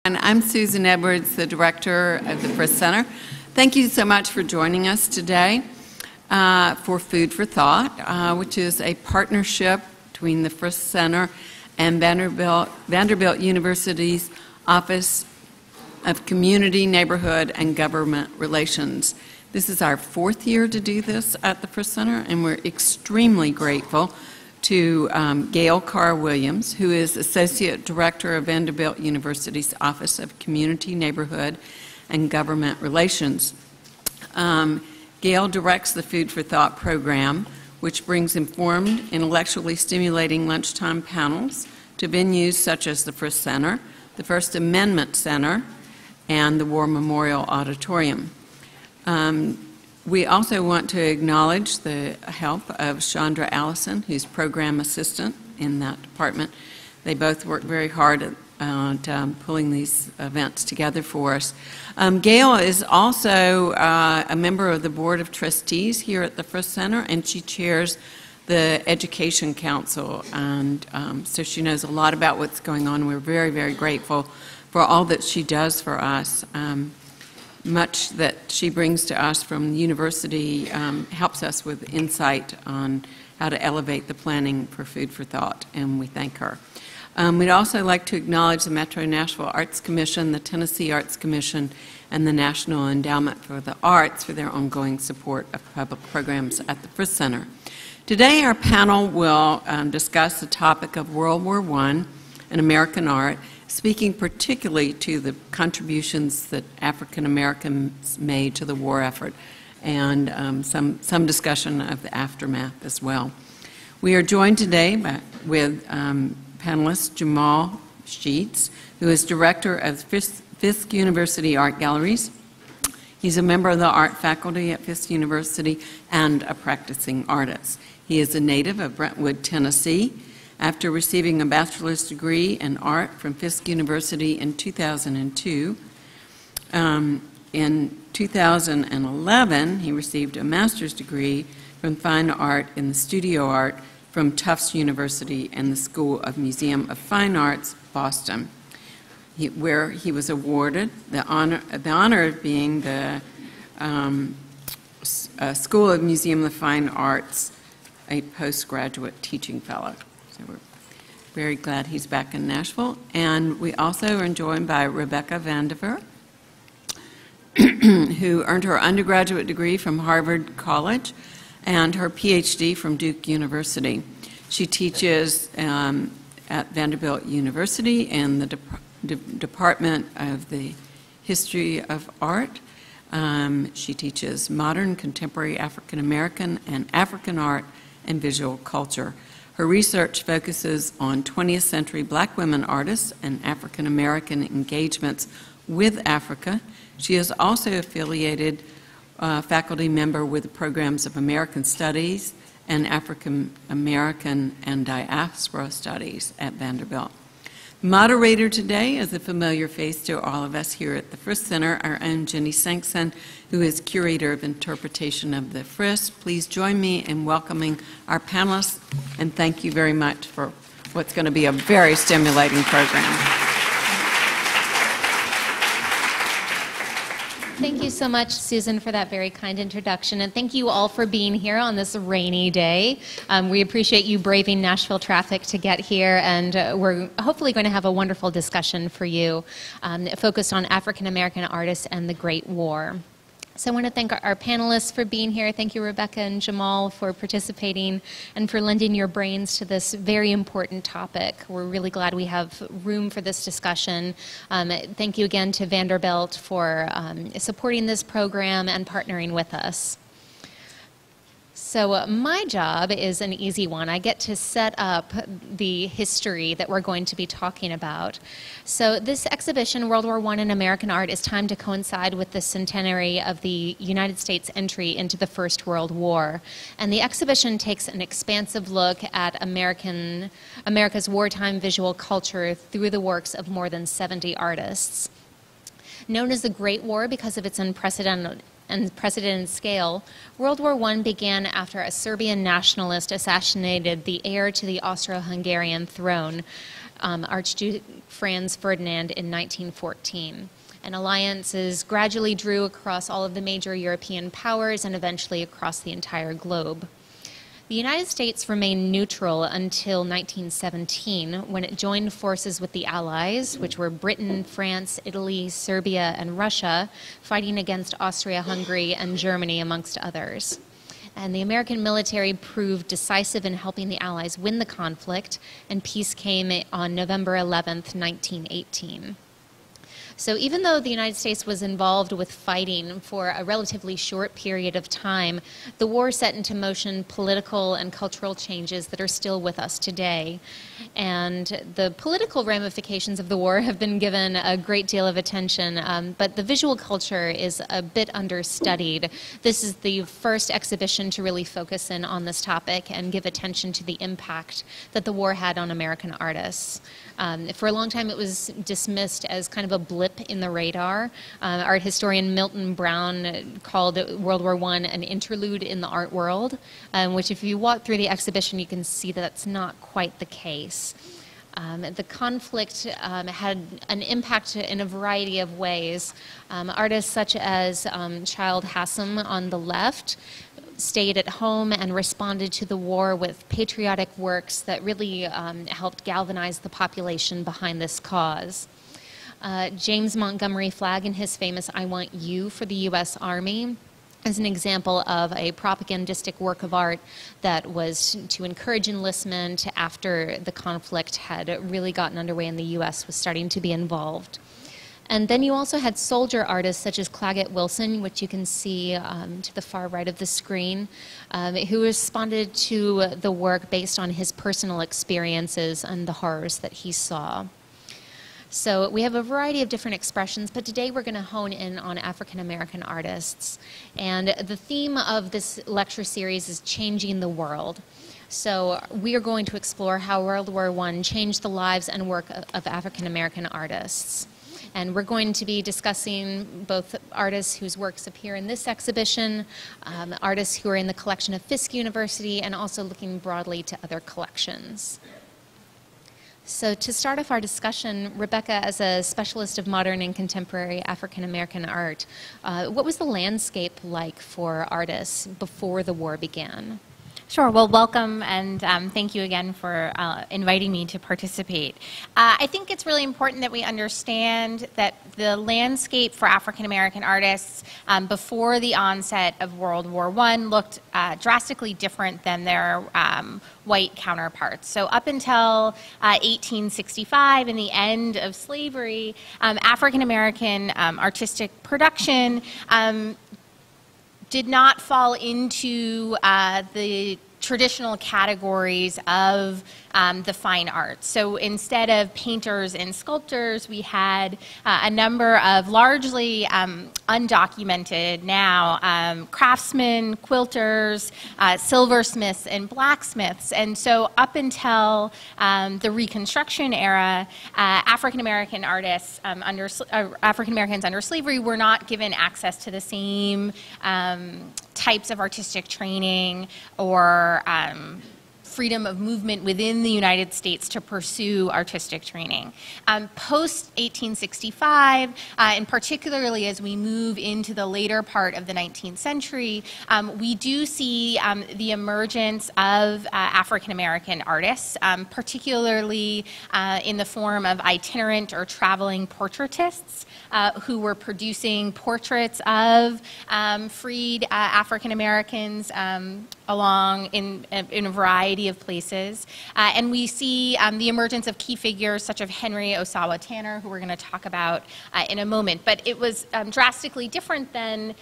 And I'm Susan Edwards, the director of the Frist Center. Thank you so much for joining us today for Food for Thought, which is a partnership between the Frist Center and Vanderbilt University's Office of Community, Neighborhood, and Government Relations. This is our 4th year to do this at the Frist Center, and we're extremely grateful to Gail Carr-Williams, who is Associate Director of Vanderbilt University's Office of Community, Neighborhood, and Government Relations. Gail directs the Food for Thought program, which brings informed, intellectually stimulating lunchtime panels to venues such as the Frist Center, the First Amendment Center, and the War Memorial Auditorium. We also want to acknowledge the help of Chandra Allison, who's program assistant in that department. They both work very hard at pulling these events together for us. Gail is also a member of the Board of Trustees here at the Frist Center, and she chairs the Education Council, and so she knows a lot about what's going on. We're very, very grateful for all that she does for us. Much that she brings to us from the university helps us with insight on how to elevate the planning for Food for Thought, and we thank her. We'd also like to acknowledge the Metro Nashville Arts Commission, the Tennessee Arts Commission, and the National Endowment for the Arts for their ongoing support of public programs at the Frist Center. Today our panel will discuss the topic of World War I and American art, speaking particularly to the contributions that African Americans made to the war effort, and some discussion of the aftermath as well. We are joined today with panelist Jamal Sheets, who is director of Fisk University Art Galleries. He's a member of the art faculty at Fisk University and a practicing artist. He is a native of Brentwood, Tennessee. After receiving a bachelor's degree in art from Fisk University in 2002, in 2011, he received a master's degree from Fine Art in the Studio Art from Tufts University and the School of Museum of Fine Arts, Boston, where he was awarded the honor of being the School of Museum of Fine Arts, a postgraduate teaching fellow. So we're very glad he's back in Nashville. And we also are joined by Rebecca Vanderbilt, who earned her undergraduate degree from Harvard College and her PhD from Duke University. She teaches at Vanderbilt University in the Department of the History of Art. She teaches modern, contemporary African American and African art and visual culture. Her research focuses on 20th century black women artists and African American engagements with Africa. She is also affiliated faculty member with the programs of American Studies and African American and Diaspora Studies at Vanderbilt. Moderator today is a familiar face to all of us here at the Frist Center, our own Jenny Sankson, who is Curator of Interpretation of the Frist. Please join me in welcoming our panelists, and thank you very much for what's going to be a very stimulating program. Thank you so much, Susan, for that very kind introduction, and thank you all for being here on this rainy day. We appreciate you braving Nashville traffic to get here, and we're hopefully going to have a wonderful discussion for you focused on African American artists and the Great War. So I want to thank our panelists for being here. Thank you, Rebecca and Jamal, for participating and for lending your brains to this very important topic. We're really glad we have room for this discussion. Thank you again to Vanderbilt for supporting this program and partnering with us. So my job is an easy one. I get to set up the history that we're going to be talking about. So this exhibition, World War I in American Art, is timed to coincide with the centenary of the United States entry into the First World War. And the exhibition takes an expansive look at America's wartime visual culture through the works of more than 70 artists. Known as the Great War because of its unprecedented scale, World War I began after a Serbian nationalist assassinated the heir to the Austro-Hungarian throne, Archduke Franz Ferdinand in 1914. And alliances gradually drew across all of the major European powers and eventually across the entire globe. The United States remained neutral until 1917, when it joined forces with the Allies, which were Britain, France, Italy, Serbia, and Russia, fighting against Austria-Hungary and Germany, amongst others. And the American military proved decisive in helping the Allies win the conflict, and peace came on November 11th, 1918. So even though the United States was involved with fighting for a relatively short period of time, the war set into motion political and cultural changes that are still with us today. And the political ramifications of the war have been given a great deal of attention, but the visual culture is a bit understudied. This is the first exhibition to really focus in on this topic and give attention to the impact that the war had on American artists. For a long time, it was dismissed as kind of a blip in the radar. Art historian Milton Brown called World War I an interlude in the art world, which if you walk through the exhibition, you can see that that's not quite the case. The conflict had an impact in a variety of ways. Artists such as Childe Hassam on the left stayed at home and responded to the war with patriotic works that really helped galvanize the population behind this cause. James Montgomery Flagg in his famous I Want You for the U.S. Army is an example of a propagandistic work of art that was to encourage enlistment after the conflict had really gotten underway and the U.S. was starting to be involved. And then you also had soldier artists such as Claggett Wilson, which you can see to the far right of the screen, who responded to the work based on his personal experiences and the horrors that he saw. So we have a variety of different expressions, but today we're going to hone in on African American artists. And the theme of this lecture series is Changing the World. So we are going to explore how World War I changed the lives and work of African American artists. And we're going to be discussing both artists whose works appear in this exhibition, artists who are in the collection of Fisk University, and also looking broadly to other collections. So to start off our discussion, Rebecca, as a specialist of modern and contemporary African American art, what was the landscape like for artists before the war began? Sure. Well, welcome, and thank you again for inviting me to participate. I think it's really important that we understand that the landscape for African American artists before the onset of World War I looked drastically different than their white counterparts. So up until 1865 and the end of slavery, African American artistic production did not fall into the traditional categories of the fine arts. So instead of painters and sculptors, we had a number of largely undocumented now craftsmen, quilters, silversmiths, and blacksmiths. And so up until the Reconstruction era, African American artists African Americans under slavery were not given access to the same types of artistic training or freedom of movement within the United States to pursue artistic training. Post-1865, and particularly as we move into the later part of the 19th century, we do see the emergence of African American artists, particularly in the form of itinerant or traveling portraitists, who were producing portraits of freed African Americans along in a variety of places. And we see the emergence of key figures such as Henry Osawa Tanner, who we're going to talk about in a moment. But it was drastically different than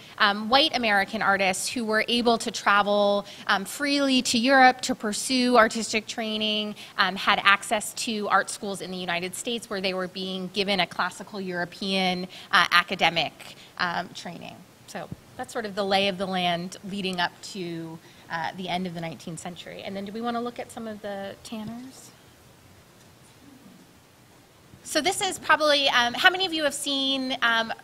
white American artists who were able to travel freely to Europe to pursue artistic training, had access to art schools in the United States where they were being given a classical European academic training. So that's sort of the lay of the land leading up to the end of the 19th century. And then do we want to look at some of the Tanners? So this is probably, how many of you have seen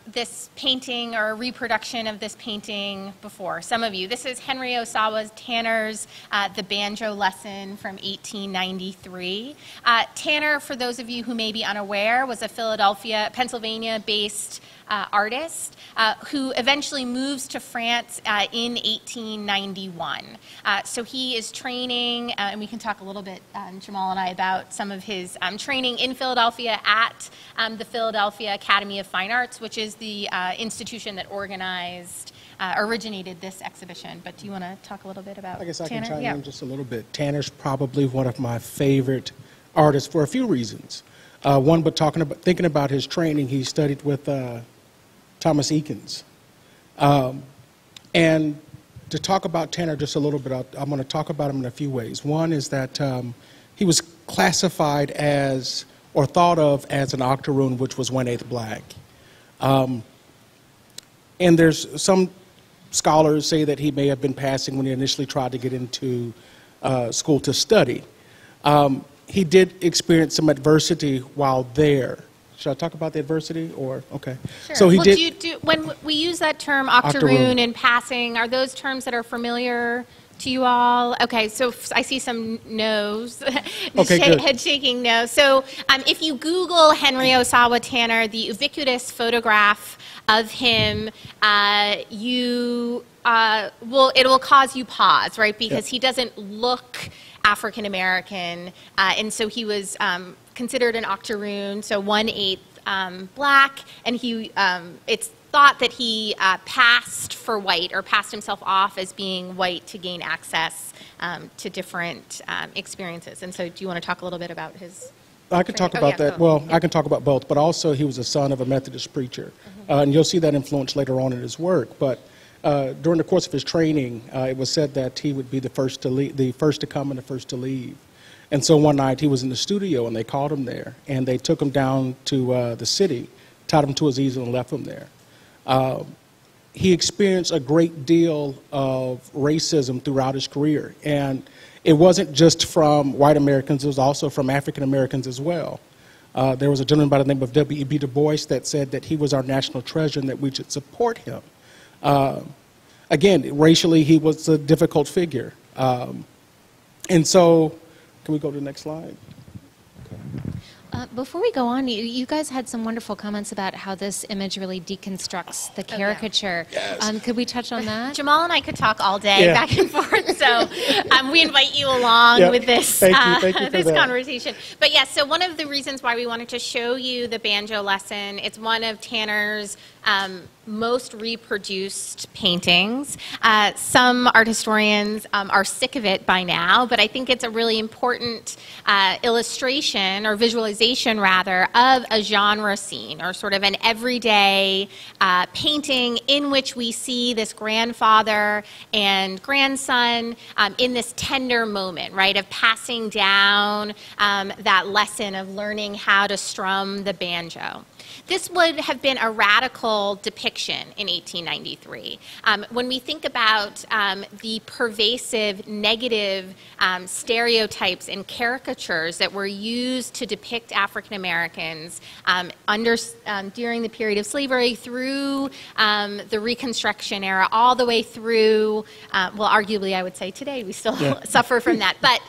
this painting or a reproduction of this painting before? Some of you. This is Henry Osawa Tanner's The Banjo Lesson from 1893. Tanner, for those of you who may be unaware, was a Pennsylvania-based artist who eventually moves to France in 1891. So he is training, and we can talk a little bit, Jamal and I, about some of his training in Philadelphia at the Philadelphia Academy of Fine Arts, which is the institution that originated this exhibition. But do you want to talk a little bit about Tanner? I guess I can chime in just a little bit. Tanner's probably one of my favorite artists for a few reasons. One, but thinking about his training, he studied with Thomas Eakins. And to talk about Tanner just a little bit, I'm going to talk about him in a few ways. One is that he was classified as, or thought of as, an octoroon, which was 1/8 black. And there's some scholars say that he may have been passing when he initially tried to get into school to study. He did experience some adversity while there. Should I talk about the adversity, or okay? Sure. So he well, did. When we use that term octoroon in passing, are those terms that are familiar to you all? Okay, so I see some no's, Okay, head shaking no. So if you Google Henry Osawa Tanner, the ubiquitous photograph of him, it will cause you pause, right? Because he doesn't look African American, and so he was considered an octoroon, so 1/8 black, and it's thought that he passed for white, or passed himself off as being white to gain access to different experiences. And so do you want to talk a little bit about his? I can talk about that. Well, I can talk about both, but also he was a son of a Methodist preacher, and you'll see that influence later on in his work. But during the course of his training, it was said that he would be the first to leave, the first to come and the first to leave. And so one night he was in the studio, and they called him there, and they took him down to the city, tied him to his easel, and left him there. He experienced a great deal of racism throughout his career, and it wasn't just from white Americans, it was also from African Americans as well. There was a gentleman by the name of W.E.B. Du Bois that said that he was our national treasure and that we should support him. Again, racially, he was a difficult figure. And so, can we go to the next slide? Okay. Before we go on, you guys had some wonderful comments about how this image really deconstructs the caricature. Yes. Could we touch on that? Jamal and I could talk all day back and forth, so we invite you along with this, Thank you this conversation. But yes, so one of the reasons why we wanted to show you the banjo lesson, it's one of Tanner's most reproduced paintings. Some art historians are sick of it by now, but I think it's a really important illustration, or visualization rather, of a genre scene, or sort of an everyday painting in which we see this grandfather and grandson in this tender moment, right, of passing down that lesson of learning how to strum the banjo. This would have been a radical depiction in 1893. When we think about the pervasive negative stereotypes and caricatures that were used to depict African Americans during the period of slavery, through the Reconstruction era, all the way through, well, arguably I would say today we still suffer from that. But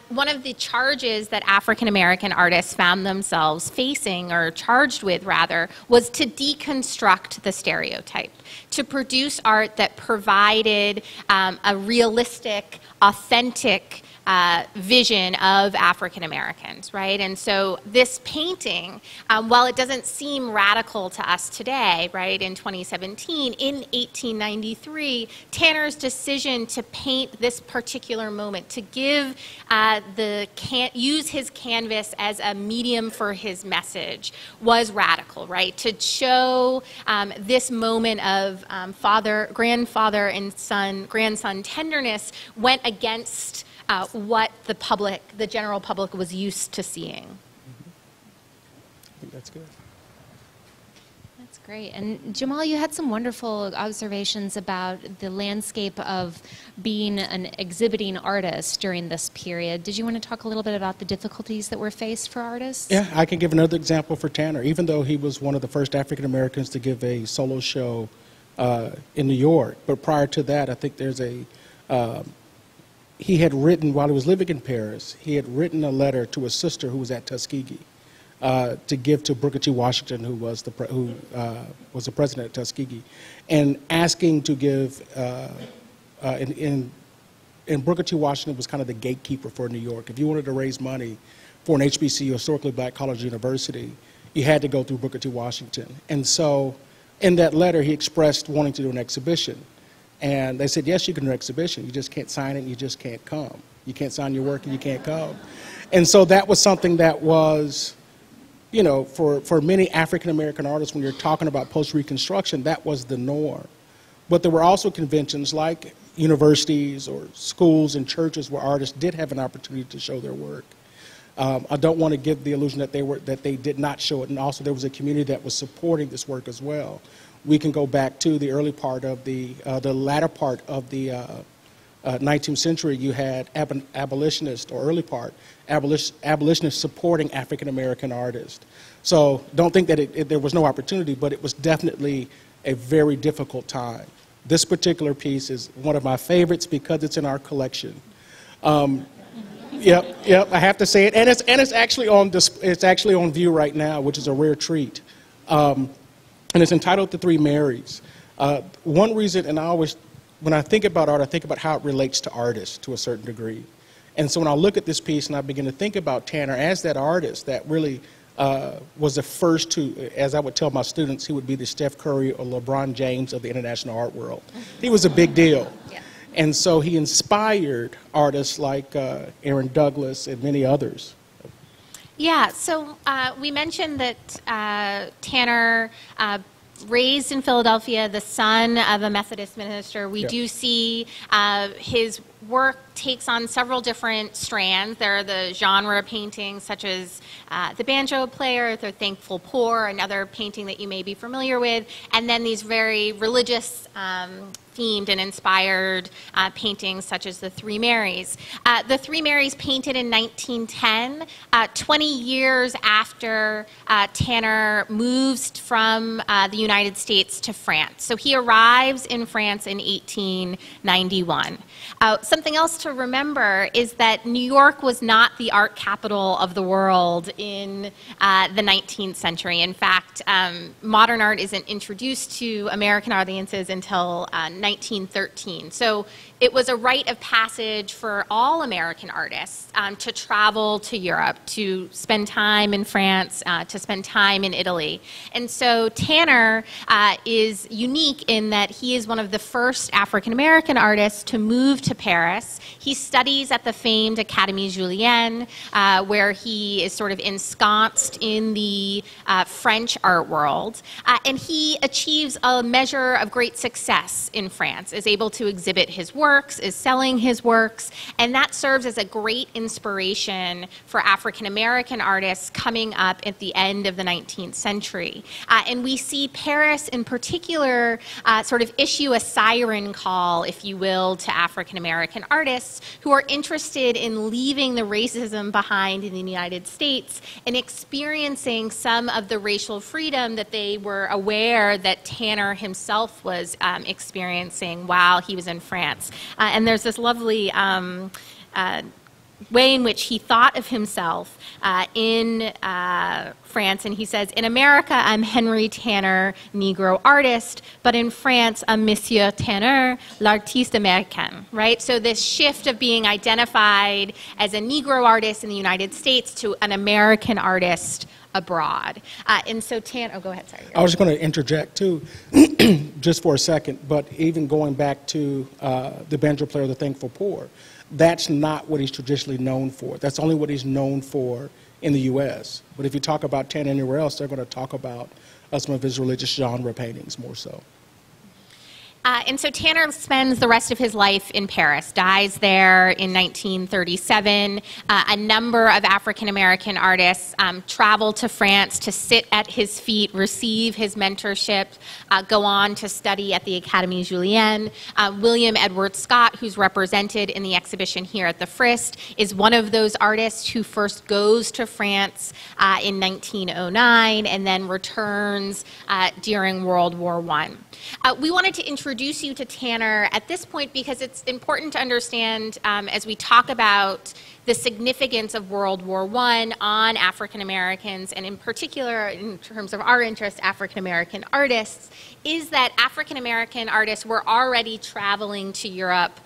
one of the charges that African American artists found themselves facing, or charged with rather, was to deconstruct the stereotype, to produce art that provided a realistic, authentic vision of African Americans, right? And so this painting, while it doesn't seem radical to us today, right, in 2017, in 1893, Tanner's decision to paint this particular moment, to give use his canvas as a medium for his message, was radical, right? To show this moment of grandfather and grandson tenderness went against what the general public was used to seeing. I think that's good. That's great. And Jamal, you had some wonderful observations about the landscape of being an exhibiting artist during this period. Did you want to talk a little bit about the difficulties that were faced for artists? Yeah, I can give another example for Tanner. Even though he was one of the first African Americans to give a solo show in New York, but prior to that, I think there's he had written, while he was living in Paris, he had written a letter to his sister who was at Tuskegee to give to Booker T. Washington, who was the president at Tuskegee, and asking to give, and Booker T. Washington was kind of the gatekeeper for New York. If you wanted to raise money for an HBCU, historically black college university, you had to go through Booker T. Washington. And so in that letter, he expressed wanting to do an exhibition. And they said, yes, you can do an exhibition. You just can't sign it and you just can't come. You can't sign your work and you can't come. And so that was something that was, you know, for many African-American artists, when you're talking about post-Reconstruction, that was the norm. But there were also conventions like universities or schools and churches where artists did have an opportunity to show their work. I don't want to give the illusion that they did not show it, and also there was a community that was supporting this work as well. We can go back to the early part of the latter part of the 19th century. You had abolitionists, or early part, abolitionists supporting African American artists. So don't think that there was no opportunity, but it was definitely a very difficult time. This particular piece is one of my favorites because it's in our collection. Yep, I have to say it, and it's actually on view right now, which is a rare treat, and it's entitled "The Three Marys." One reason, and when I think about art, I think about how it relates to artists to a certain degree, and so when I look at this piece and I begin to think about Tanner as that artist that really was the first to, as I would tell my students, he would be the Steph Curry or LeBron James of the international art world. He was a big deal. Yeah. And so he inspired artists like Aaron Douglas and many others. Yeah, so we mentioned that Tanner, raised in Philadelphia, the son of a Methodist minister. We do see his work takes on several different strands. There are the genre paintings, such as The Banjo Player, The Thankful Poor, another painting that you may be familiar with, and then these very religious themed and inspired paintings such as the Three Marys. The Three Marys, painted in 1910, 20 years after Tanner moves from the United States to France. So he arrives in France in 1891. Something else to remember is that New York was not the art capital of the world in the 19th century. In fact, modern art isn't introduced to American audiences until 1913. So it was a rite of passage for all American artists to travel to Europe, to spend time in France, to spend time in Italy. And so Tanner is unique in that he is one of the first African-American artists to move to Paris. He studies at the famed Académie Julienne, where he is sort of ensconced in the French art world. And he achieves a measure of great success in France, is able to exhibit his works, is selling his works, and that serves as a great inspiration for African-American artists coming up at the end of the 19th century. And we see Paris in particular sort of issue a siren call, if you will, to African-American artists who are interested in leaving the racism behind in the United States and experiencing some of the racial freedom that they were aware that Tanner himself was experiencing while he was in France. And there's this lovely way in which he thought of himself in France, and he says, "In America, I'm Henry Tanner, Negro artist, but in France, I'm Monsieur Tanner, l'artiste américain," right? So this shift of being identified as a Negro artist in the United States to an American artist abroad. And so Tanner, oh, go ahead, sorry. I was just going to interject too, just for a second, but even going back to The Banjo Player, The Thankful Poor, that's not what he's traditionally known for. That's only what he's known for in the U.S. But if you talk about Tanner anywhere else, they're going to talk about some of his religious genre paintings more so. And so Tanner spends the rest of his life in Paris, dies there in 1937. A number of African-American artists travel to France to sit at his feet, receive his mentorship, go on to study at the Académie Julienne. William Edward Scott, who's represented in the exhibition here at the Frist, is one of those artists who first goes to France in 1909 and then returns during World War I. We wanted to introduce you to Tanner at this point because it's important to understand as we talk about the significance of World War I on African Americans, and in particular, in terms of our interest, African American artists, is that African American artists were already traveling to Europe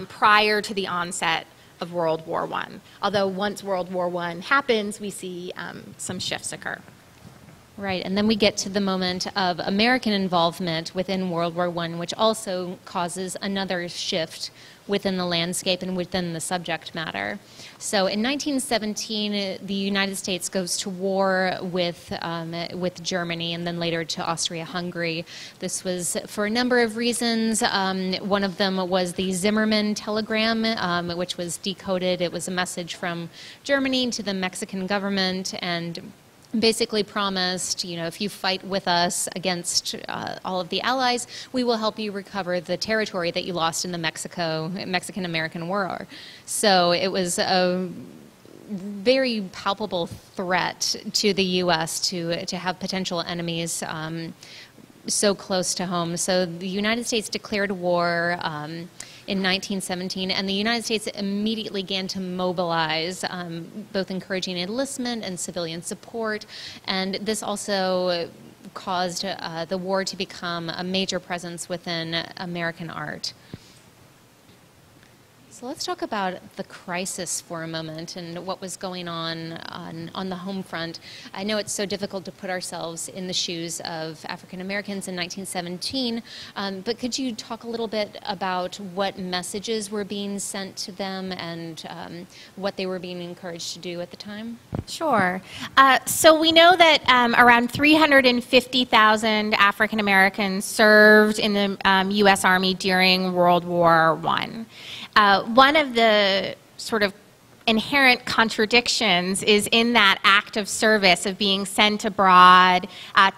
prior to the onset of World War I. Although once World War I happens, we see some shifts occur. Right, and then we get to the moment of American involvement within World War I, which also causes another shift within the landscape and within the subject matter. So in 1917, the United States goes to war with Germany and then later to Austria-Hungary. This was for a number of reasons. One of them was the Zimmermann telegram, which was decoded. It was a message from Germany to the Mexican government and basically promised, you know, if you fight with us against all of the allies, we will help you recover the territory that you lost in the Mexican-American War. So it was a very palpable threat to the U.S. to have potential enemies so close to home. So the United States declared war in 1917, and the United States immediately began to mobilize, both encouraging enlistment and civilian support, and this also caused the war to become a major presence within American art. So let's talk about the crisis for a moment and what was going on the home front. I know it's so difficult to put ourselves in the shoes of African Americans in 1917, but could you talk a little bit about what messages were being sent to them and what they were being encouraged to do at the time? Sure. So we know that around 350,000 African Americans served in the U.S. Army during World War I. One of the sort of inherent contradictions is in that act of service of being sent abroad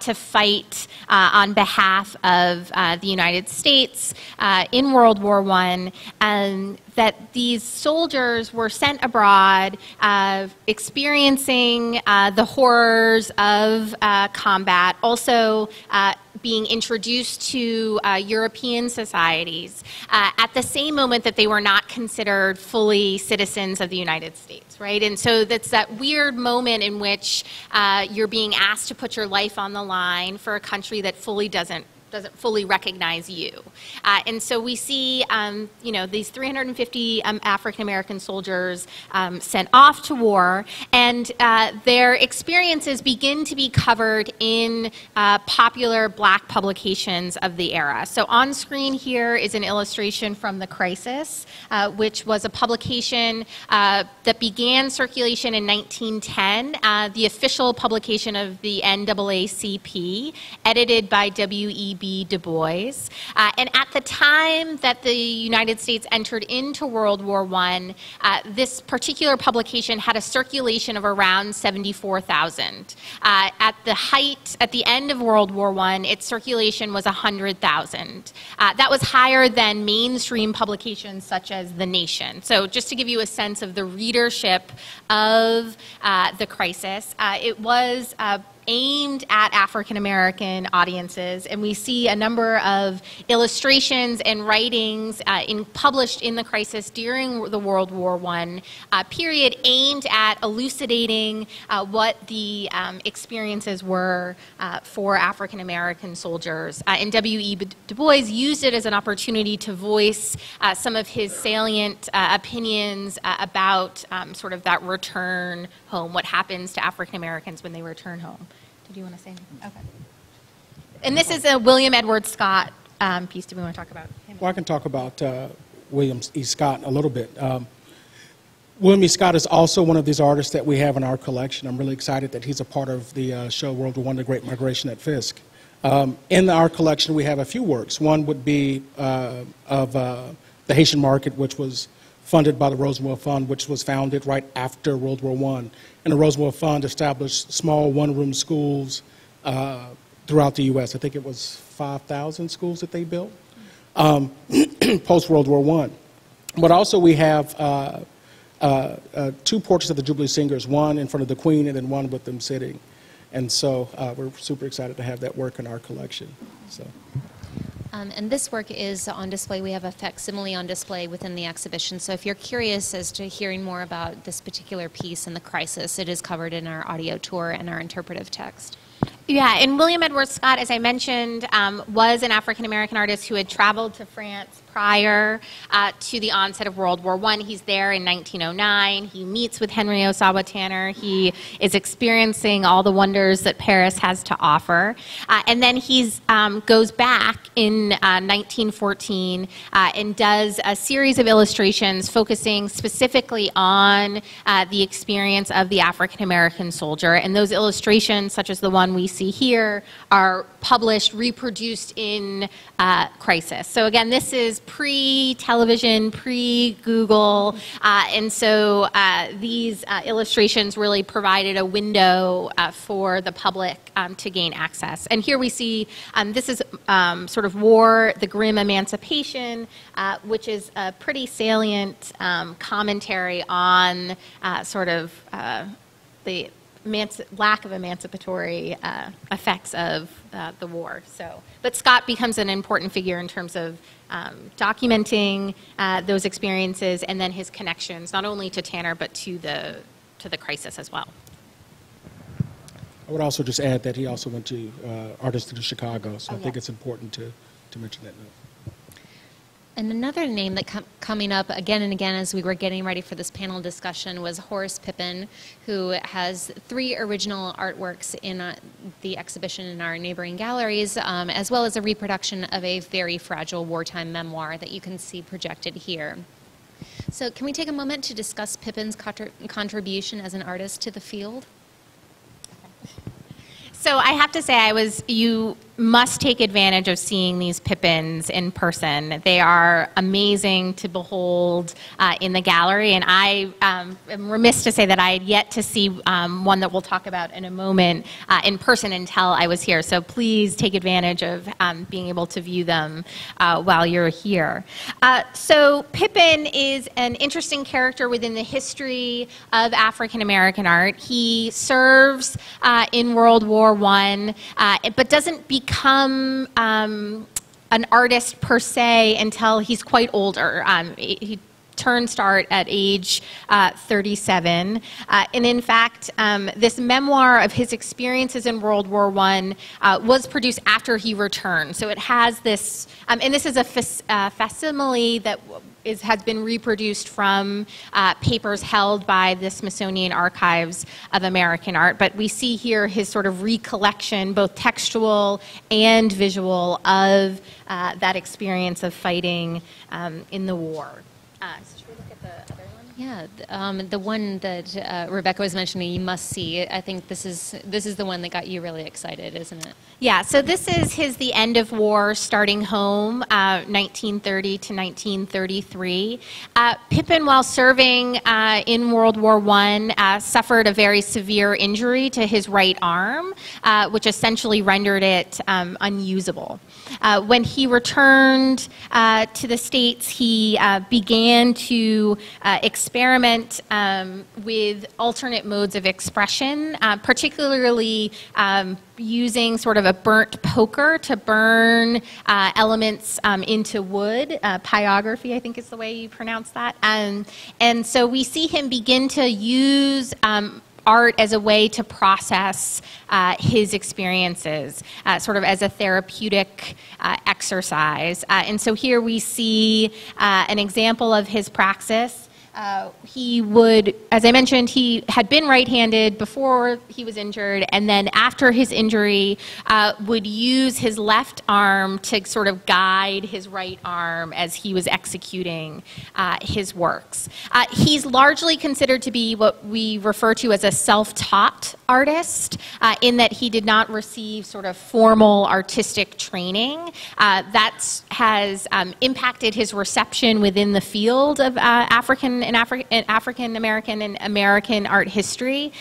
to fight on behalf of the United States in World War I, and that these soldiers were sent abroad experiencing the horrors of combat, also being introduced to European societies at the same moment that they were not considered fully citizens of the United States, right? And so that's that weird moment in which you're being asked to put your life on the line for a country that fully doesn't fully recognize you. And so we see, you know, these 350 African-American soldiers sent off to war, and their experiences begin to be covered in popular black publications of the era. So on screen here is an illustration from The Crisis, which was a publication that began circulation in 1910, the official publication of the NAACP, edited by W.E.B. Du Bois. And at the time that the United States entered into World War I, this particular publication had a circulation of around 74,000. At the height, at the end of World War I, its circulation was 100,000. That was higher than mainstream publications such as The Nation. So just to give you a sense of the readership of The Crisis, it was aimed at African American audiences, and we see a number of illustrations and writings published in The Crisis during the World War I period, aimed at elucidating what the experiences were for African American soldiers. And W.E.B. Du Bois used it as an opportunity to voice some of his salient opinions about sort of that return home, what happens to African Americans when they return home. Did you want to say anything? Okay. And this is a William Edward Scott piece. Do we want to talk about him? Well, I can talk about William E. Scott a little bit. William E. Scott is also one of these artists that we have in our collection. I'm really excited that he's a part of the show World War I, The Great Migration at Fisk. In our collection, we have a few works. One would be of the Haitian market, which was funded by the Rosenwald Fund, which was founded right after World War I. And the Rosenwald Fund established small one-room schools throughout the U.S. I think it was 5,000 schools that they built post-World War I. But also we have two portraits of the Jubilee Singers, one in front of the Queen and then one with them sitting. And so we're super excited to have that work in our collection. So. And this work is on display. We have a facsimile on display within the exhibition. So if you're curious as to hearing more about this particular piece and the crisis, it is covered in our audio tour and our interpretive text. Yeah, and William Edward Scott, as I mentioned, was an African-American artist who had traveled to France prior to the onset of World War I. He's there in 1909. He meets with Henry Ossawa Tanner. He is experiencing all the wonders that Paris has to offer. And then he goes back in 1914 and does a series of illustrations focusing specifically on the experience of the African-American soldier. And those illustrations, such as the one we see here, are published, reproduced in Crisis. So again, this is pre-television, pre-Google, and so these illustrations really provided a window for the public to gain access. And here we see, this is sort of War, the Grim Emancipation, which is a pretty salient commentary on sort of the lack of emancipatory effects of the war. So, but Scott becomes an important figure in terms of documenting those experiences and then his connections, not only to Tanner but to the crisis as well. I would also just add that he also went to Art Institute of Chicago, so I think it's important to mention that note. And another name that coming up again and again as we were getting ready for this panel discussion was Horace Pippin, who has 3 original artworks in the exhibition in our neighboring galleries, as well as a reproduction of a very fragile wartime memoir that you can see projected here. So can we take a moment to discuss Pippin's contribution as an artist to the field? So I have to say, you must take advantage of seeing these Pippins in person. They are amazing to behold in the gallery, and I am remiss to say that I had yet to see one that we'll talk about in a moment in person until I was here. So please take advantage of being able to view them while you're here. So Pippin is an interesting character within the history of African American art. He serves in World War I, but doesn't become an artist per se until he's quite older. He turns to art at age 37. And in fact, this memoir of his experiences in World War I was produced after he returned. So it has this, and this is a facsimile that has been reproduced from papers held by the Smithsonian Archives of American Art. But we see here his sort of recollection, both textual and visual, of that experience of fighting in the war. Should we look at the other one? Yeah, the one that Rebecca was mentioning, you must see. I think this is the one that got you really excited, isn't it? Yeah, so this is his The End of War, Starting Home, 1930 to 1933. Pippin, while serving in World War I, suffered a very severe injury to his right arm, which essentially rendered it unusable. When he returned to the States, he began to experiment with alternate modes of expression, particularly using sort of a burnt poker to burn elements into wood. Pyography, I think is the way you pronounce that. And so we see him begin to use art as a way to process his experiences, sort of as a therapeutic exercise. And so here we see an example of his praxis. He would, as I mentioned, he had been right-handed before he was injured, and then after his injury, would use his left arm to sort of guide his right arm as he was executing his works. He's largely considered to be what we refer to as a self-taught artist, in that he did not receive sort of formal artistic training. That has impacted his reception within the field of African American and American art history.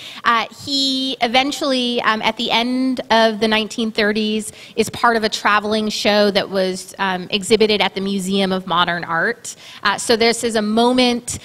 He eventually, at the end of the 1930s, is part of a traveling show that was exhibited at the Museum of Modern Art. So this is a moment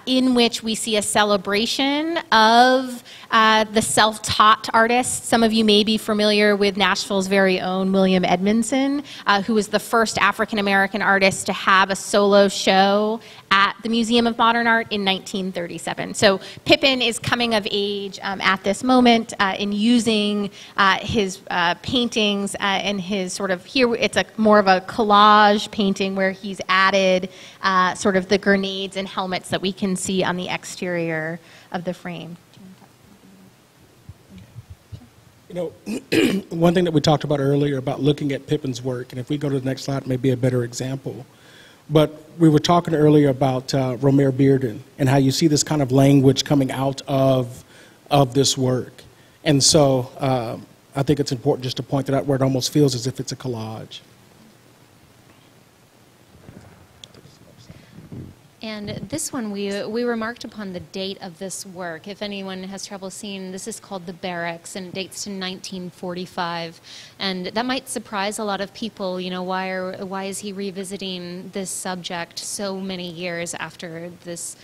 in which we see a celebration of the self-taught artists. Some of you may be familiar with Nashville's very own William Edmondson, who was the first African-American artist to have a solo show at the Museum of Modern Art in 1937. So Pippin is coming of age at this moment in using his paintings and his sort of, here it's more of a collage painting where he's added sort of the grenades and helmets that we can see on the exterior of the frame. You know, one thing that we talked about earlier about looking at Pippin's work, and if we go to the next slide, maybe a better example. But we were talking earlier about Romare Bearden and how you see this kind of language coming out of this work. And so I think it's important just to point that out where it almost feels as if it's a collage. And this one, we remarked upon the date of this work. If anyone has trouble seeing, this is called The Barracks, and it dates to 1945. And that might surprise a lot of people, you know, why is he revisiting this subject so many years after this,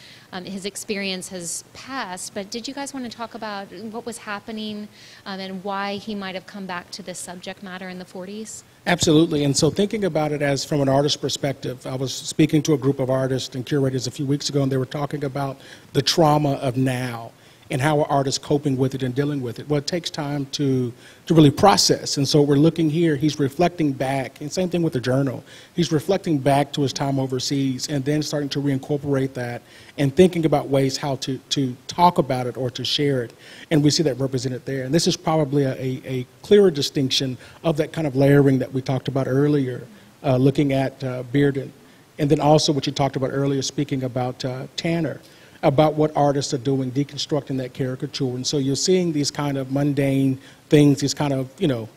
his experience has passed. But did you guys want to talk about what was happening and why he might have come back to this subject matter in the 40s? Absolutely. And so thinking about it as from an artist perspective, I was speaking to a group of artists and curators a few weeks ago, and they were talking about the trauma of now and how are artists coping with it and dealing with it. Well, it takes time to really process. And so we're looking here, he's reflecting back, and same thing with the journal. He's reflecting back to his time overseas and then starting to reincorporate that and thinking about ways how to talk about it or to share it. And we see that represented there. And this is probably a clearer distinction of that kind of layering that we talked about earlier, looking at Bearden. And then also what you talked about earlier, speaking about Tanner, about what artists are doing, deconstructing that caricature. And so you're seeing these kind of mundane things, these kind of, you know,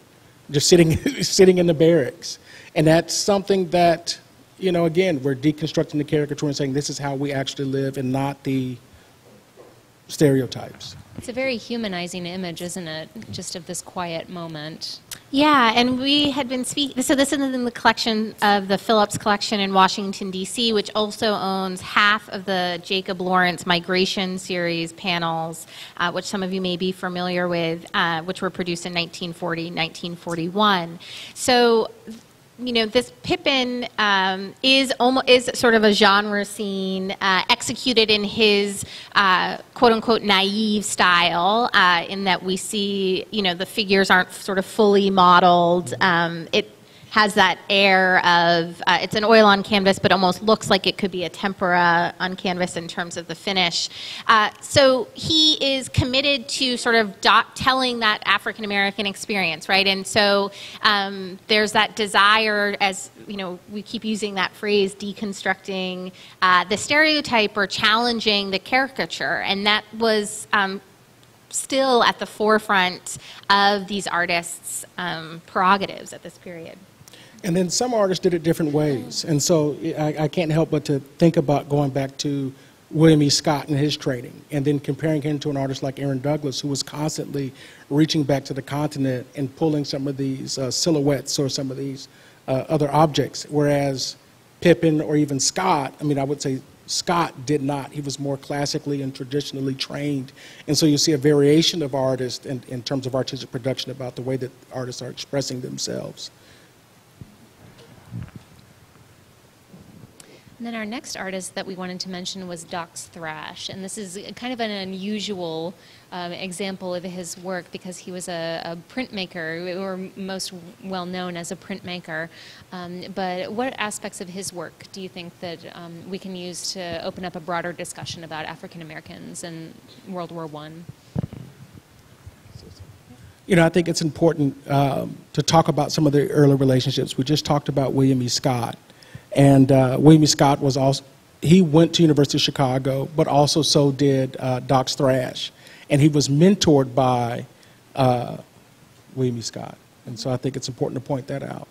just sitting in the barracks. And that's something that, you know, again, we're deconstructing the caricature and saying this is how we actually live and not the stereotypes. It's a very humanizing image, isn't it? Just of this quiet moment. Yeah, and we had been speaking, so this is in the collection of the Phillips collection in Washington, D.C., which also owns half of the Jacob Lawrence Migration Series panels, which some of you may be familiar with, which were produced in 1940, 1941. So, you know, this Pippin is sort of a genre scene executed in his quote-unquote naive style, in that we see, you know, the figures aren't sort of fully modeled. It has that air of, it's an oil on canvas, but almost looks like it could be a tempera on canvas in terms of the finish. So he is committed to sort of telling that African-American experience, right? And so there's that desire, as you know, we keep using that phrase, deconstructing the stereotype or challenging the caricature. And that was still at the forefront of these artists' prerogatives at this period. And then some artists did it different ways. And so I can't help but to think about going back to William E. Scott and his training, and then comparing him to an artist like Aaron Douglas, who was constantly reaching back to the continent and pulling some of these silhouettes or some of these other objects, whereas Pippin or even Scott, I mean, I would say Scott did not. He was more classically and traditionally trained. And so you see a variation of artists in terms of artistic production about the way that artists are expressing themselves. And then our next artist that we wanted to mention was Doc's Thrash, and this is kind of an unusual example of his work because he was a printmaker, or most well known as a printmaker. But what aspects of his work do you think that we can use to open up a broader discussion about African Americans and World War I? I think it's important to talk about some of the early relationships. We just talked about William E. Scott. And William E. Scott was also, he went to University of Chicago, but also so did Doc's Thrash. And he was mentored by William E. Scott. And so I think it's important to point that out.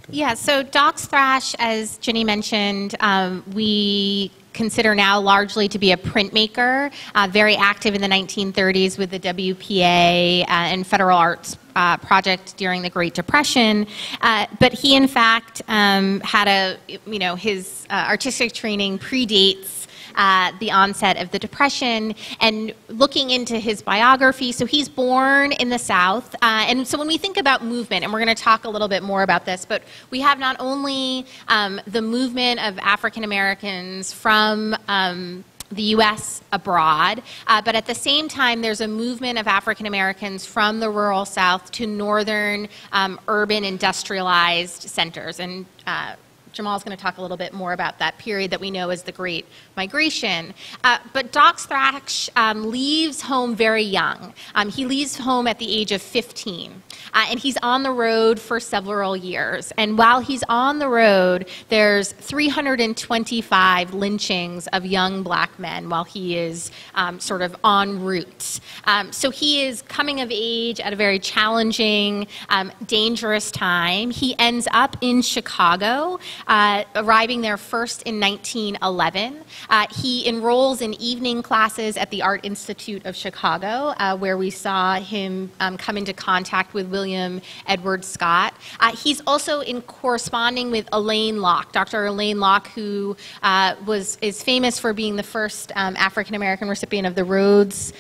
Yeah, so Doc's Thrash, as Ginny mentioned, we consider now largely to be a printmaker, very active in the 1930s with the WPA and Federal Arts Project during the Great Depression. But he, in fact, had his artistic training predates the onset of the Depression, and looking into his biography, so he's born in the South, and so when we think about movement, and we're going to talk a little bit more about this, but we have not only the movement of African Americans from the U.S. abroad, but at the same time there's a movement of African Americans from the rural South to northern urban industrialized centers, and Jamal's going to talk a little bit more about that period that we know as the Great Migration. But Doc's Thrash leaves home very young. He leaves home at the age of 15. And he's on the road for several years. And while he's on the road, there's 325 lynchings of young black men while he is sort of en route. So he is coming of age at a very challenging, dangerous time. He ends up in Chicago, arriving there first in 1911. He enrolls in evening classes at the Art Institute of Chicago, where we saw him come into contact with William Edward Scott. He's also in corresponding with Elaine Locke, Dr. Elaine Locke, who is famous for being the first African-American recipient of the Rhodes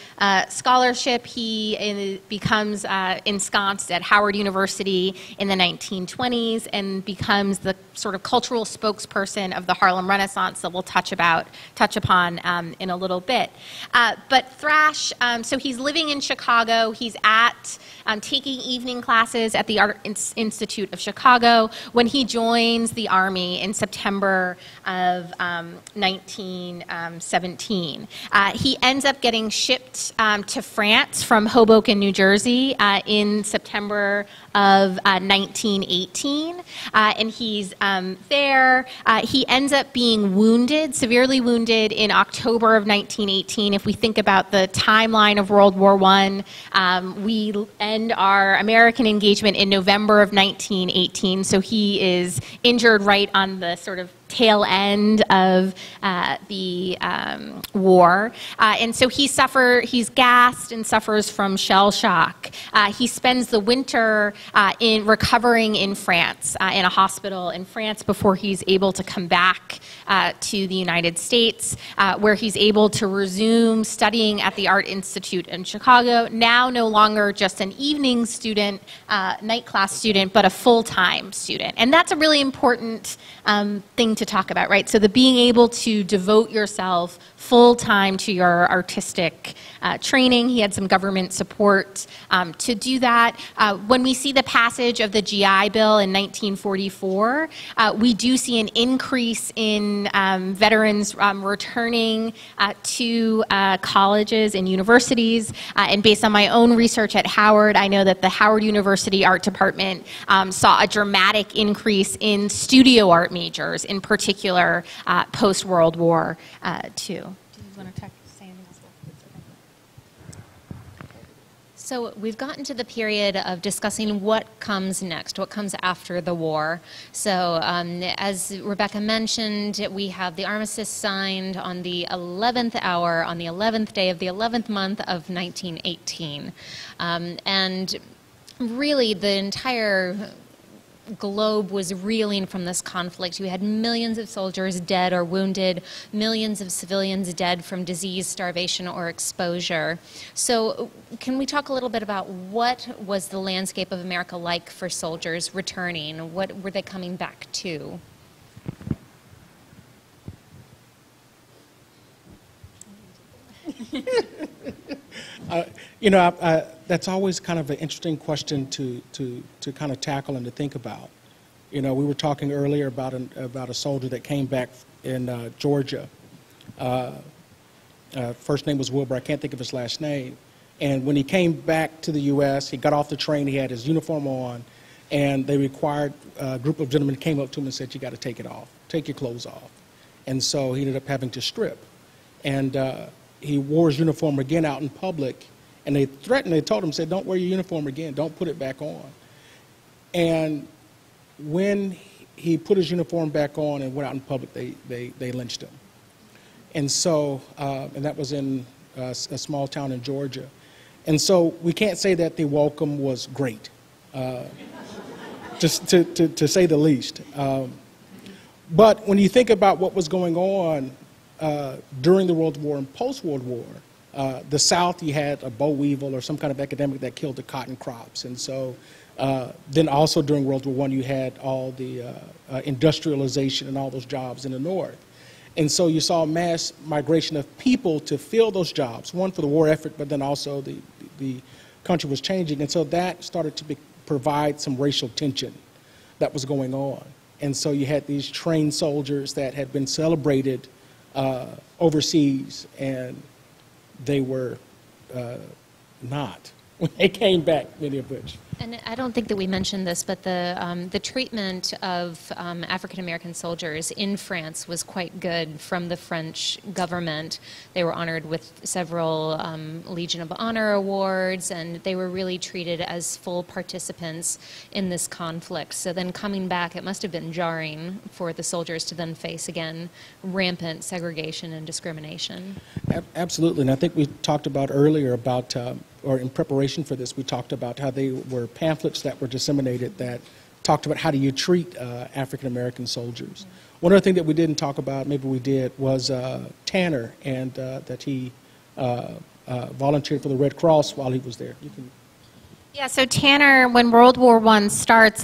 Scholarship. He becomes ensconced at Howard University in the 1920s and becomes the sort of cultural spokesperson of the Harlem Renaissance that we'll touch upon in a little bit. But Thrash, so he's living in Chicago. He's taking evening classes at the Art Institute of Chicago when he joins the Army in September of 1917. He ends up getting shipped to France from Hoboken, New Jersey in September of 1918, and he's there. He ends up being wounded, severely wounded, in October of 1918. If we think about the timeline of World War I, we end our American engagement in November of 1918, so he is injured right on the sort of tail end of the war. And so he's gassed and suffers from shell shock. He spends the winter recovering in France, in a hospital in France, before he's able to come back to the United States, where he's able to resume studying at the Art Institute in Chicago, now no longer just an evening student, night class student, but a full-time student. And that's a really important thing to talk about, right? So the being able to devote yourself full-time to your artistic training. He had some government support to do that. When we see the passage of the GI Bill in 1944, we do see an increase in veterans returning to colleges and universities. And based on my own research at Howard, I know that the Howard University Art Department saw a dramatic increase in studio art majors, in particular post-World War II. Do you want to say anything else? So we've gotten to the period of discussing what comes next, what comes after the war. So as Rebecca mentioned, we have the armistice signed on the 11th hour, on the 11th day of the 11th month of 1918. And really the entire globe was reeling from this conflict. We had millions of soldiers dead or wounded, millions of civilians dead from disease, starvation, or exposure. So can we talk a little bit about what was the landscape of America like for soldiers returning? What were they coming back to? That's always kind of an interesting question to kind of tackle and to think about. We were talking earlier about a soldier that came back in Georgia. First name was Wilbur. I can't think of his last name. And when he came back to the U.S., he got off the train. He had his uniform on, and they required a group of gentlemen came up to him and said, "You got to take it off. Take your clothes off." And so he ended up having to strip. And he wore his uniform again out in public, and they threatened. They told him, said, "Don't wear your uniform again. Don't put it back on." And when he put his uniform back on and went out in public, they lynched him. And so, and that was in a small town in Georgia. And so we can't say that the welcome was great, just to say the least. But when you think about what was going on during the World War and post-World War, the South, you had a boll weevil or some kind of epidemic that killed the cotton crops. And so then also during World War I, you had all the industrialization and all those jobs in the North. And so you saw mass migration of people to fill those jobs, one for the war effort, but then also the country was changing. And so that started to provide some racial tension that was going on. And so you had these trained soldiers that had been celebrated overseas, and they were not when they came back, many of which. And I don't think that we mentioned this, but the treatment of African American soldiers in France was quite good from the French government. They were honored with several Legion of Honor awards, and they were really treated as full participants in this conflict. So then coming back, it must have been jarring for the soldiers to then face again rampant segregation and discrimination. Absolutely, and I think we talked about earlier about or in preparation for this, we talked about how they were pamphlets that were disseminated that talked about how do you treat African-American soldiers. One other thing that we didn't talk about, maybe we did, was Tanner, and that he volunteered for the Red Cross while he was there. You can. Yeah, so Tanner, when World War I starts,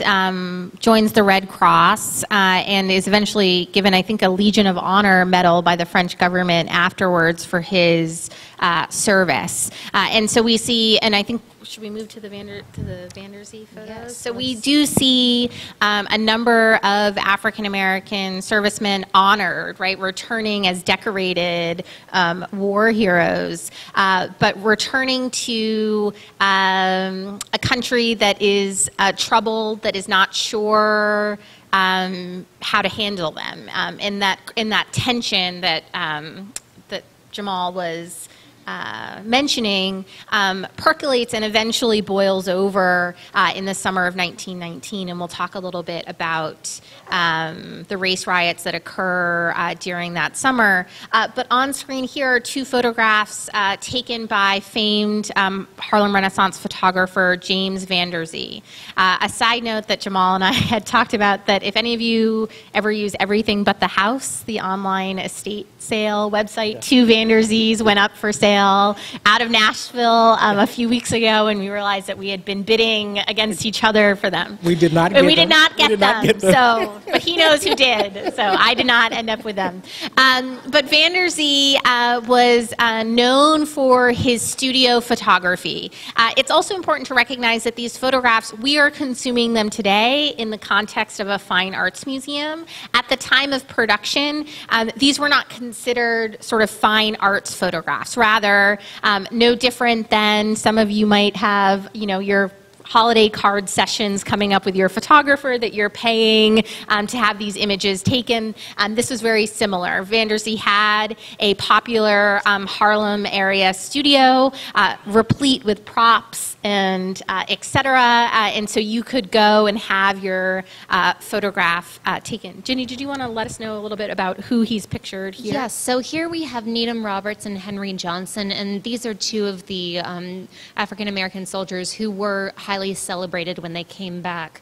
joins the Red Cross and is eventually given, I think, a Legion of Honor medal by the French government afterwards for his service. And so we see, and I think, should we move to the Vanderzee photos? Yes, so we do see a number of African American servicemen honored, right, returning as decorated war heroes, but returning to a country that is troubled, that is not sure how to handle them, in that tension that that Jamal was mentioning, percolates and eventually boils over in the summer of 1919, and we'll talk a little bit about the race riots that occur during that summer. But on screen here are two photographs taken by famed Harlem Renaissance photographer James Vanderzee. A side note that Jamal and I had talked about, that if any of you ever use Everything But the House, the online estate sale website, two Vanderzees went up for sale out of Nashville a few weeks ago, and we realized that we had been bidding against each other for them. We did not get them. We did not get them. So, but he knows who did. So I did not end up with them. But Vanderzee was known for his studio photography. It's also important to recognize that these photographs, we are consuming them today in the context of a fine arts museum. At the time of production, these were not considered sort of fine arts photographs. Rather, no different than some of you might have, your holiday card sessions coming up with your photographer that you're paying to have these images taken. This was very similar. Vanderzee had a popular Harlem area studio replete with props and etc. And so you could go and have your photograph taken. Jenny, did you want to let us know a little bit about who he's pictured here? Yes, so here we have Needham Roberts and Henry Johnson, and these are two of the African American soldiers who were highly celebrated when they came back.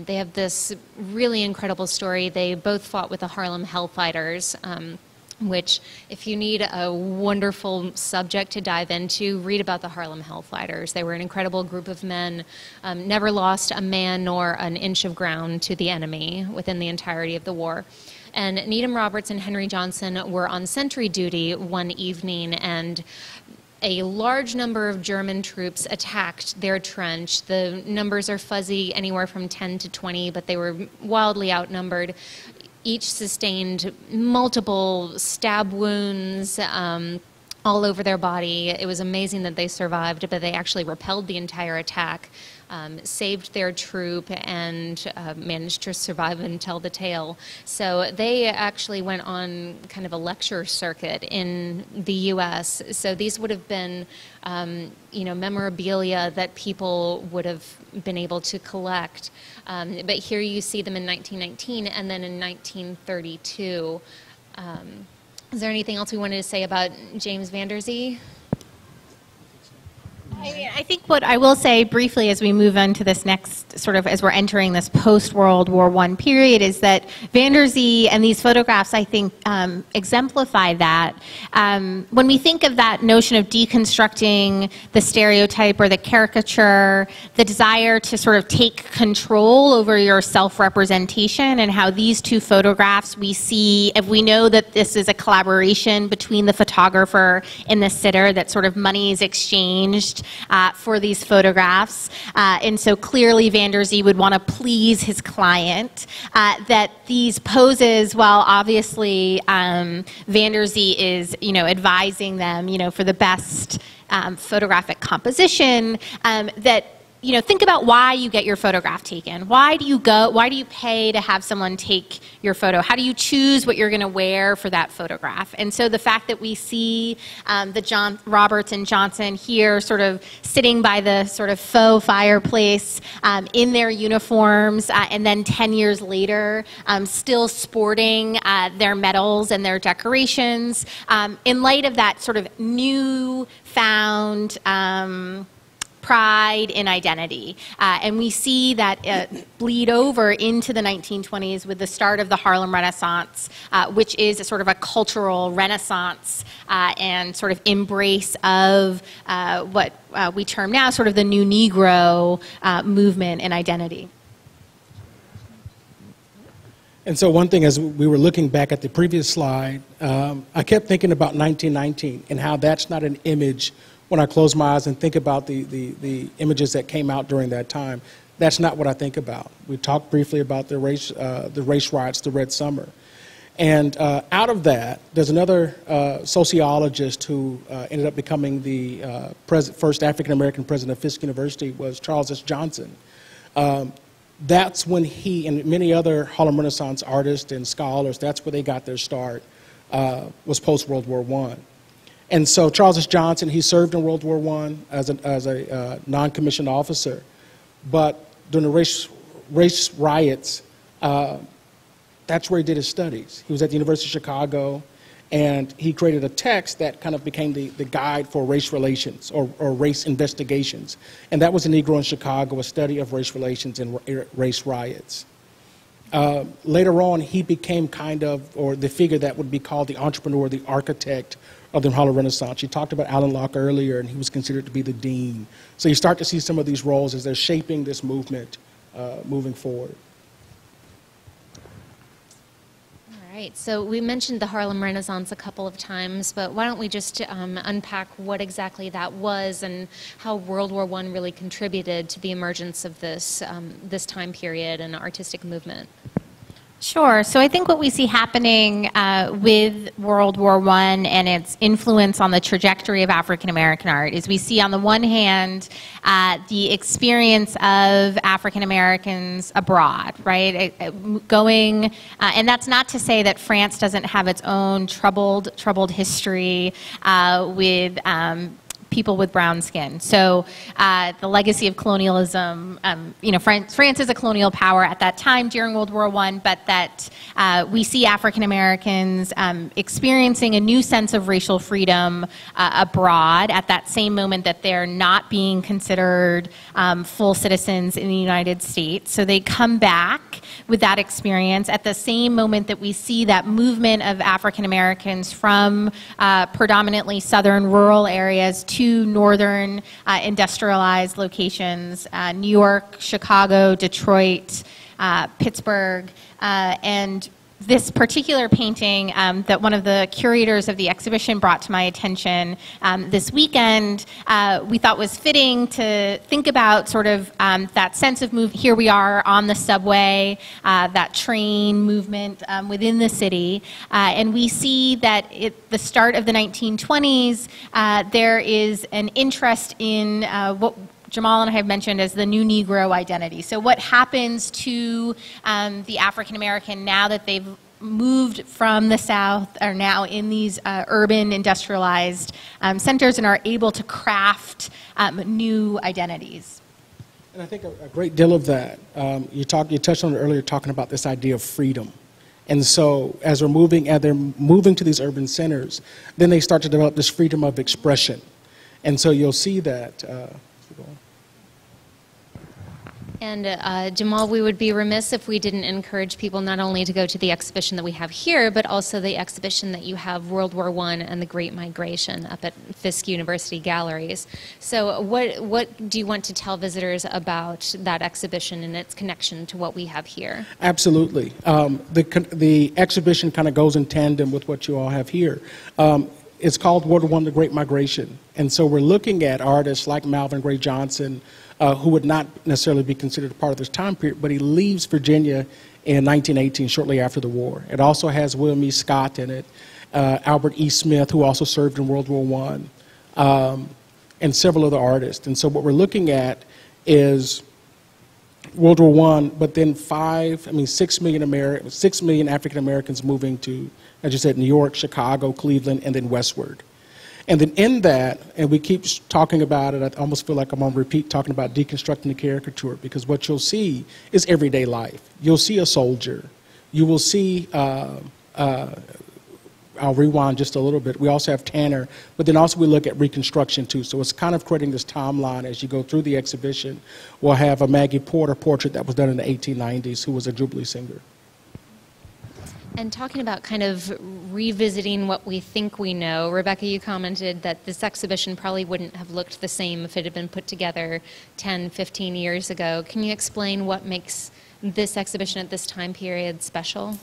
They have this really incredible story. They both fought with the Harlem Hellfighters, which, if you need a wonderful subject to dive into, read about the Harlem Hellfighters. They were an incredible group of men, never lost a man nor an inch of ground to the enemy within the entirety of the war. And Needham Roberts and Henry Johnson were on sentry duty one evening, and a large number of German troops attacked their trench. The numbers are fuzzy, anywhere from 10 to 20, but they were wildly outnumbered. Each sustained multiple stab wounds all over their body. It was amazing that they survived, but they actually repelled the entire attack, saved their troop, and managed to survive and tell the tale. So they actually went on kind of a lecture circuit in the U.S. So these would have been, memorabilia that people would have been able to collect. But here you see them in 1919 and then in 1932. Is there anything else we wanted to say about James Vanderzee? I think what I will say briefly as we move on to this next sort of, as we're entering this post-World War I period, is that Vanderzee and these photographs, I think, exemplify that. When we think of that notion of deconstructing the stereotype or the caricature, the desire to sort of take control over your self-representation, and how these two photographs we see, if we know that this is a collaboration between the photographer and the sitter, that sort of money is exchanged for these photographs. And so clearly Vanderzee would want to please his client. That these poses, while obviously Vanderzee is, advising them, for the best photographic composition, that think about why you get your photograph taken. Why do you pay to have someone take your photo? How do you choose what you're going to wear for that photograph? And so the fact that we see the Roberts and Johnson here sort of sitting by the sort of faux fireplace in their uniforms, and then 10 years later still sporting their medals and their decorations, in light of that sort of newfound pride in identity. And we see that bleed over into the 1920s with the start of the Harlem Renaissance, which is a sort of a cultural renaissance and sort of embrace of what we term now sort of the new Negro movement and identity. And so one thing, as we were looking back at the previous slide, I kept thinking about 1919 and how that's not an image. When I close my eyes and think about the images that came out during that time, that's not what I think about. We talked briefly about the race riots, the Red Summer. And out of that, there's another sociologist who ended up becoming the first African-American president of Fisk University, was Charles S. Johnson. That's when he and many other Harlem Renaissance artists and scholars, that's where they got their start, was post-World War I. And so Charles S. Johnson, he served in World War I as a non-commissioned officer. But during the race riots, that's where he did his studies. He was at the University of Chicago, and he created a text that kind of became the guide for race relations or race investigations. And that was A Negro in Chicago, a study of race relations and race riots. Later on, he became or the figure that would be called the entrepreneur, the architect of the Harlem Renaissance. You talked about Alan Locke earlier, and he was considered to be the dean. So you start to see some of these roles as they're shaping this movement moving forward. All right, so we mentioned the Harlem Renaissance a couple of times, but why don't we just unpack what exactly that was and how World War I really contributed to the emergence of this, this time period and artistic movement? Sure. So I think what we see happening with World War I and its influence on the trajectory of African American art is we see on the one hand the experience of African Americans abroad, right? Going, and that's not to say that France doesn't have its own troubled history with people with brown skin. So the legacy of colonialism, France is a colonial power at that time during World War I, but that we see African Americans experiencing a new sense of racial freedom abroad at that same moment that they're not being considered full citizens in the United States. So they come back with that experience at the same moment that we see that movement of African Americans from predominantly southern rural areas to northern industrialized locations, New York, Chicago, Detroit, Pittsburgh, and this particular painting that one of the curators of the exhibition brought to my attention this weekend, we thought was fitting to think about sort of that sense of move. Here we are on the subway, that train movement within the city, and we see that at the start of the 1920s, there is an interest in what Jamal and I have mentioned as the new Negro identity. So what happens to the African American now that they've moved from the South, are now in these urban industrialized centers and are able to craft new identities? And I think a great deal of that, you touched on it earlier, talking about this idea of freedom. And so as they're moving to these urban centers, then they start to develop this freedom of expression. And so you'll see that. And Jamal, we would be remiss if we didn't encourage people not only to go to the exhibition that we have here, but also the exhibition that you have, World War I and the Great Migration, up at Fisk University Galleries. So what do you want to tell visitors about that exhibition and its connection to what we have here? Absolutely. The exhibition kind of goes in tandem with what you all have here. It's called World War I, the Great Migration. And so we're looking at artists like Malvin Gray Johnson, who would not necessarily be considered a part of this time period, but he leaves Virginia in 1918, shortly after the war. It also has William E. Scott in it, Albert E. Smith, who also served in World War I, and several other artists. And so what we're looking at is World War I, but then 6 million African Americans moving to, as you said, New York, Chicago, Cleveland, and then westward. And then in that, and we keep talking about it, I almost feel like I'm on repeat talking about deconstructing the caricature, because what you'll see is everyday life. You'll see a soldier. You will see, I'll rewind just a little bit. We also have Tanner, but then also we look at Reconstruction too. So it's kind of creating this timeline as you go through the exhibition. We'll have a Maggie Porter portrait that was done in the 1890s, who was a Jubilee singer. And talking about kind of revisiting what we think we know, Rebecca, you commented that this exhibition probably wouldn't have looked the same if it had been put together 10, 15 years ago. Can you explain what makes this exhibition at this time period special?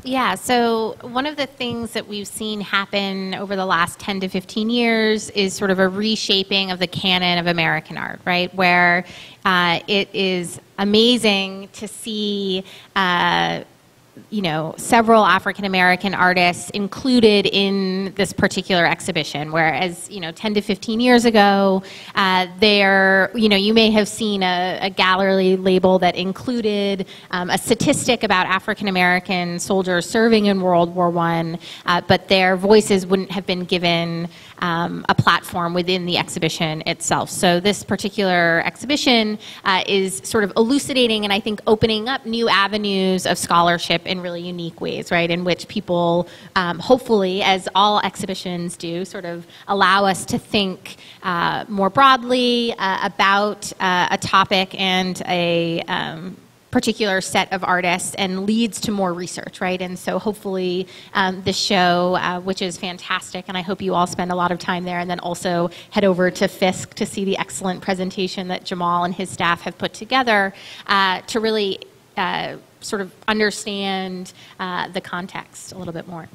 Yeah, so one of the things that we've seen happen over the last 10 to 15 years is sort of a reshaping of the canon of American art, right? Where it is amazing to see several African-American artists included in this particular exhibition, whereas, 10 to 15 years ago, you may have seen a gallery label that included a statistic about African-American soldiers serving in World War I, but their voices wouldn't have been given a platform within the exhibition itself. So this particular exhibition is sort of elucidating and I think opening up new avenues of scholarship in really unique ways, right, in which people, hopefully, as all exhibitions do, sort of allow us to think more broadly about a topic and a particular set of artists and leads to more research, right? And so hopefully this show, which is fantastic, and I hope you all spend a lot of time there, and then also head over to Fisk to see the excellent presentation that Jamal and his staff have put together to really sort of understand the context a little bit more.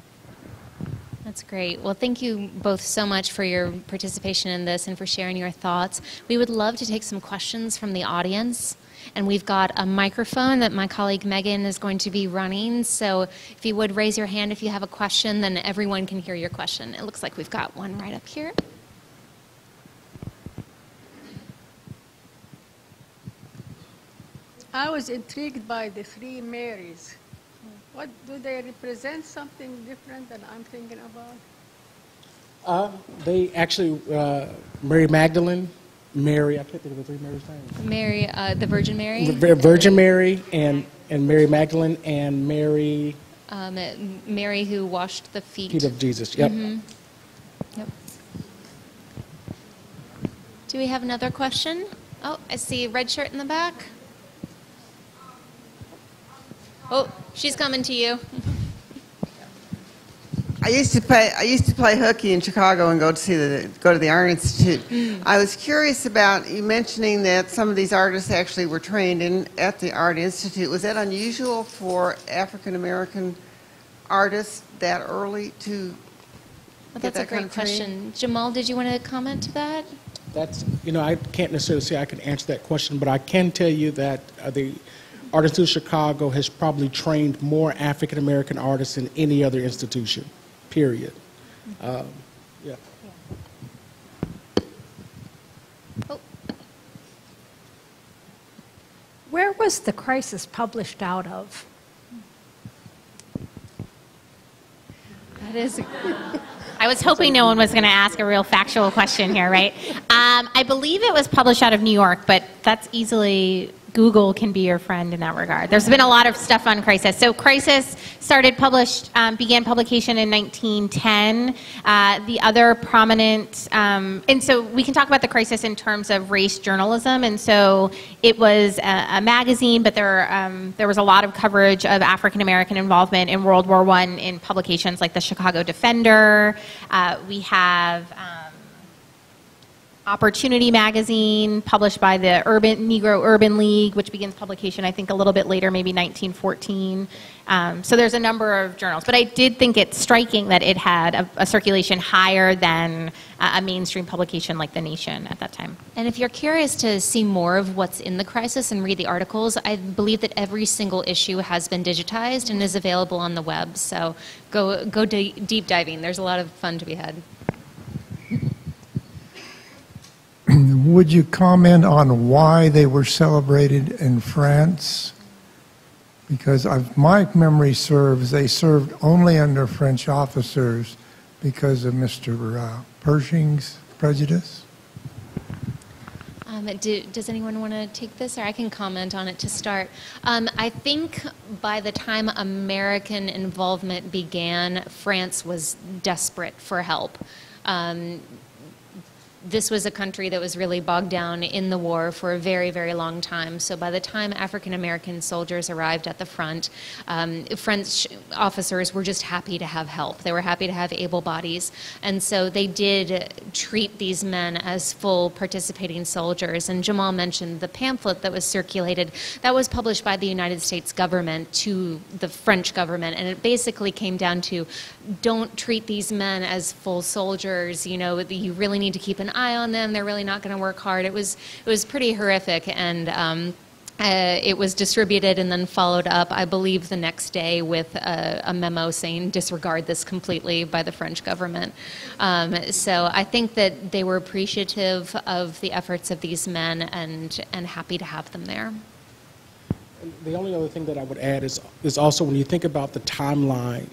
That's great. Well, thank you both so much for your participation in this and for sharing your thoughts. We would love to take some questions from the audience. And we've got a microphone that my colleague Megan is going to be running. So if you would raise your hand if you have a question, then everyone can hear your question. It looks like we've got one right up here. I was intrigued by the three Marys. What do they represent? Something different than I'm thinking about? They actually, Mary Magdalene, Mary, I can't think of the three Marys' names. Mary, the Virgin Mary? Virgin Mary and Mary Magdalene and Mary... Mary who washed the feet of Jesus, yep. Mm-hmm. Yep. Do we have another question? Oh, I see a red shirt in the back. Oh, she's coming to you. I used to play hooky in Chicago and go to the Art Institute. I was curious about you mentioning that some of these artists actually were trained at the Art Institute. Was that unusual for African American artists that early to Well, get that's a that kind great of training? question. Jamal, did you want to comment to that? That's, I can't necessarily say I can answer that question, but I can tell you that the Art Institute of Chicago has probably trained more African American artists than any other institution, period. Yeah. Oh, Where was the crisis published out of? that is. I was hoping no one was going to ask a real factual question here, right? I believe it was published out of New York, but that's easily, Google can be your friend in that regard. There's been a lot of stuff on Crisis. So Crisis began publication in 1910. The other prominent, and so we can talk about the Crisis in terms of race journalism. And so it was a magazine, but there was a lot of coverage of African American involvement in World War I in publications like the Chicago Defender. We have Opportunity magazine, published by the Negro Urban League, which begins publication, I think, a little bit later, maybe 1914. So there's a number of journals. But I did think it's striking that it had a circulation higher than a mainstream publication like The Nation at that time. And if you're curious to see more of what's in the Crisis and read the articles, I believe that every single issue has been digitized and is available on the web. So go deep diving. There's a lot of fun to be had. Would you comment on why they were celebrated in France? Because my memory serves, they served only under French officers because of Mr. Pershing's prejudice. Does anyone want to take this, or I can comment on it to start? I think by the time American involvement began, France was desperate for help. This was a country that was really bogged down in the war for a very, very long time. So by the time African American soldiers arrived at the front, French officers were just happy to have help. They were happy to have able bodies. And so they did treat these men as full participating soldiers. And Jamal mentioned the pamphlet that was circulated. That was published by the United States government to the French government. And it basically came down to, don't treat these men as full soldiers. You know, you really need to keep an eye on them. They're really not going to work hard. It was pretty horrific, and it was distributed and then followed up, I believe, the next day with a memo saying disregard this completely by the French government. So I think that they were appreciative of the efforts of these men and happy to have them there. The only other thing that I would add is also when you think about the timeline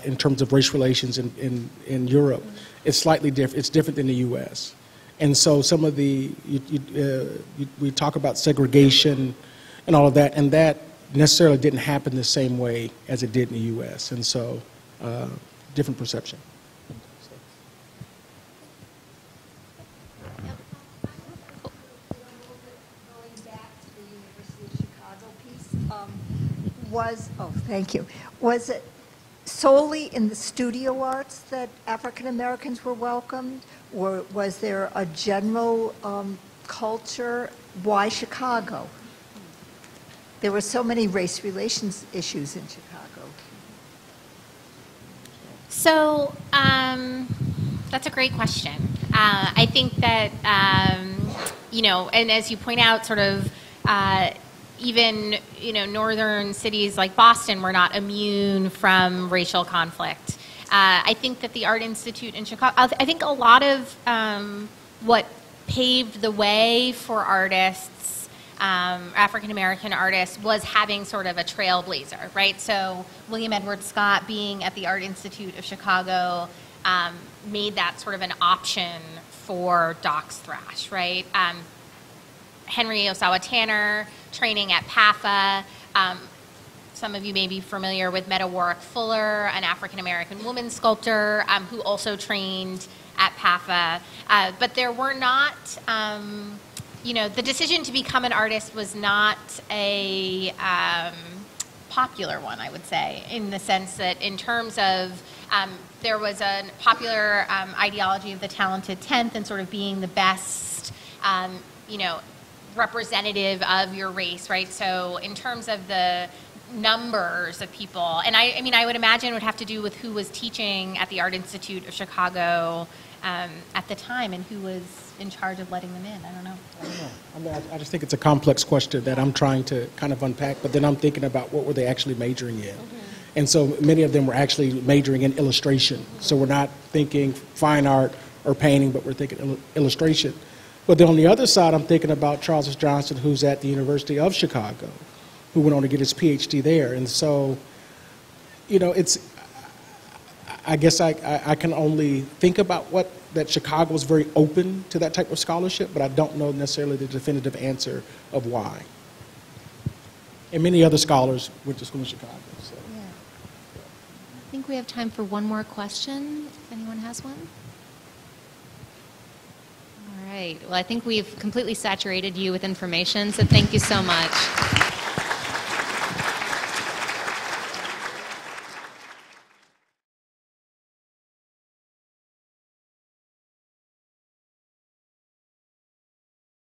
in terms of race relations in Europe, it's slightly different. It's different than the U.S. And so some of we talk about segregation and all of that, and that necessarily didn't happen the same way as it did in the U.S. And so different perception. Thank you. Was it solely in the studio arts that African Americans were welcomed, or was there a general culture? Why Chicago? There were so many race relations issues in Chicago. So that's a great question. I think that, and as you point out, sort of, even, northern cities like Boston were not immune from racial conflict. I think that the Art Institute in Chicago, I think a lot of what paved the way for artists, African American artists, was having sort of a trailblazer, right? So William Edward Scott being at the Art Institute of Chicago made that sort of an option for Doc's Thrash, right? Henry Osawa Tanner training at PAFA. Some of you may be familiar with Meta Warwick Fuller, an African-American woman sculptor who also trained at PAFA. But there were not, the decision to become an artist was not a popular one, I would say, in the sense that in terms of there was a popular ideology of the talented 10th and sort of being the best, representative of your race, right? So in terms of the numbers of people. And I mean, I would imagine it would have to do with who was teaching at the Art Institute of Chicago at the time and who was in charge of letting them in. I don't know. I mean, I just think it's a complex question that I'm trying to kind of unpack, but then I'm thinking about what were they actually majoring in. And so many of them were actually majoring in illustration. So we're not thinking fine art or painting, but we're thinking illustration. But then on the other side, I'm thinking about Charles Johnson, who's at the University of Chicago, who went on to get his PhD there. And so, you know, I guess I can only think about that Chicago was very open to that type of scholarship, but I don't know necessarily the definitive answer of why. And many other scholars went to school in Chicago. So. Yeah. I think we have time for one more question, if anyone has one. All right. Well, I think we've completely saturated you with information, so thank you so much.